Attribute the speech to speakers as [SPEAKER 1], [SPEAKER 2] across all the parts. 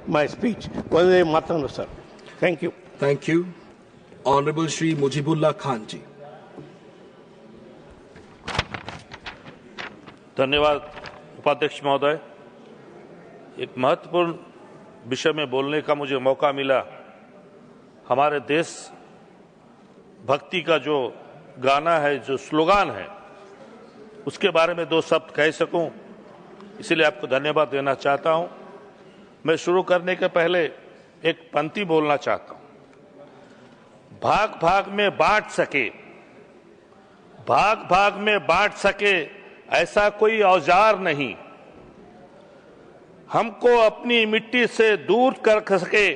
[SPEAKER 1] my speech. Vande Mataram, sir. Thank you.
[SPEAKER 2] Thank you. Honorable Shri Mujibullah Khan ji.
[SPEAKER 3] धन्यवाद उपाध्यक्ष महोदय। एक महत्वपूर्ण विषय में बोलने का मुझे मौका मिला। हमारे देश भक्ति का जो गाना है, जो स्लोगान है, उसके बारे में दो शब्द कह सकूं, इसलिए आपको धन्यवाद देना चाहता हूं। मैं शुरू करने के पहले एक पंक्ति बोलना चाहता हूं। भाग भाग में बांट सके, भाग भाग में बांट सके ऐसा कोई औजार नहीं, हमको अपनी मिट्टी से दूर कर सके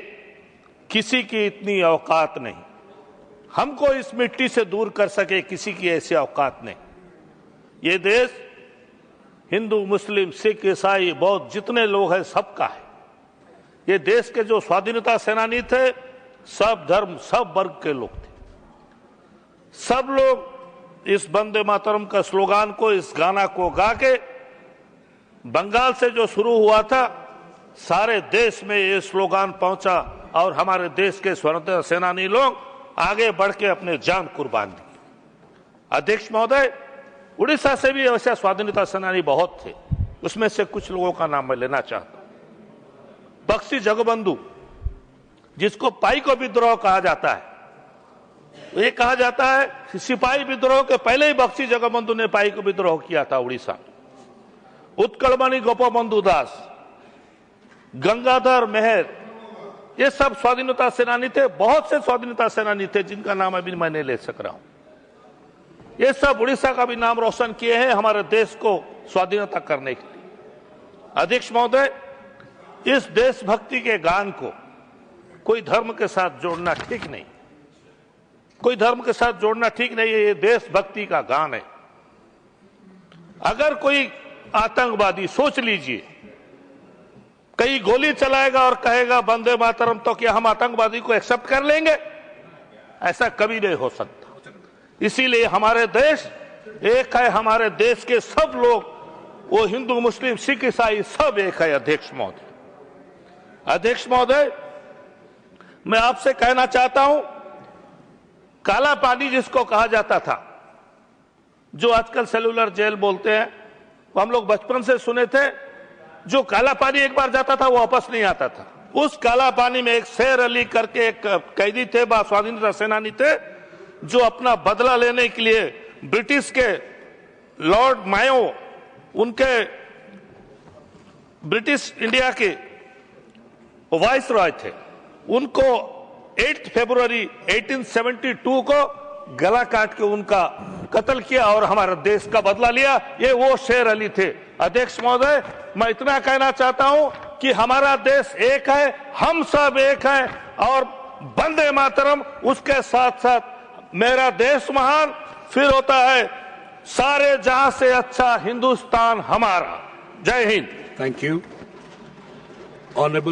[SPEAKER 3] किसी की इतनी औकात नहीं। हमको इस मिट्टी से दूर कर सके किसी की ऐसी औकात नहीं। ये देश हिंदू, मुस्लिम, सिख, ईसाई, बौद्ध जितने लोग हैं सबका है। ये देश के जो स्वाधीनता सेनानी थे, सब धर्म, सब वर्ग के लोग थे। सब लोग इस वंदे मातरम का स्लोगान को, इस गाना को गा के, बंगाल से जो शुरू हुआ था, सारे देश में ये स्लोगान पहुंचा और हमारे देश के स्वतंत्रता सेनानी लोग आगे बढ़ के अपने जान कुर्बान दी। अध्यक्ष महोदय, उड़ीसा से भी ऐसे स्वाधीनता सेनानी बहुत थे, उसमें से कुछ लोगों का नाम मैं लेना चाहता हूं। बख्शी जगबंधु, जिसको पाइको विद्रोह कहा जाता है, ये कहा जाता है सिपाही विद्रोह के पहले ही बख्शी जगबंधु ने पाइको विद्रोह किया था उड़ीसा। उत्कलमणि गोपबंधु दास, गंगाधर मेहर, ये सब स्वाधीनता सेनानी थे। बहुत से स्वाधीनता सेनानी थे जिनका नाम अभी मैं नहीं ले सक रहा हूं। ये सब उड़ीसा का भी नाम रोशन किए हैं हमारे देश को स्वाधीनता करने के लिए। अध्यक्ष महोदय, इस देशभक्ति के गान को कोई धर्म के साथ जोड़ना ठीक नहीं, कोई धर्म के साथ जोड़ना ठीक नहीं है। ये देशभक्ति का गान है। अगर कोई आतंकवादी, सोच लीजिए, कहीं गोली चलाएगा और कहेगा वंदे मातरम, तो क्या हम आतंकवादी को एक्सेप्ट कर लेंगे? ऐसा कभी नहीं हो सकता। इसीलिए हमारे देश एक है, हमारे देश के सब लोग, वो हिंदू, मुस्लिम, सिख, ईसाई, सब एक है। अध्यक्ष महोदय, अध्यक्ष महोदय, मैं आपसे कहना चाहता हूं, काला पानी जिसको कहा जाता था, जो आजकल सेलुलर जेल बोलते हैं, वो हम लोग बचपन से सुने थे। जो काला पानी एक बार जाता था वो वापस नहीं आता था। उस काला पानी में एक शेर अली करके एक कैदी थे, स्वाधीनता सेनानी थे, जो अपना बदला लेने के लिए ब्रिटिश के लॉर्ड मायो, उनके ब्रिटिश इंडिया के वाइस रॉय थे, उनको 8 फरवरी 1872 को गला काट के उनका कत्ल किया और हमारा देश का बदला लिया। ये वो शेर अली थे। अध्यक्ष महोदय, मैं इतना कहना चाहता हूं कि हमारा देश एक है, हम सब एक हैं, और वंदे मातरम उसके साथ साथ मेरा देश महान, फिर होता है सारे जहां से अच्छा हिंदुस्तान हमारा। जय हिंद।
[SPEAKER 2] Thank you. Honorable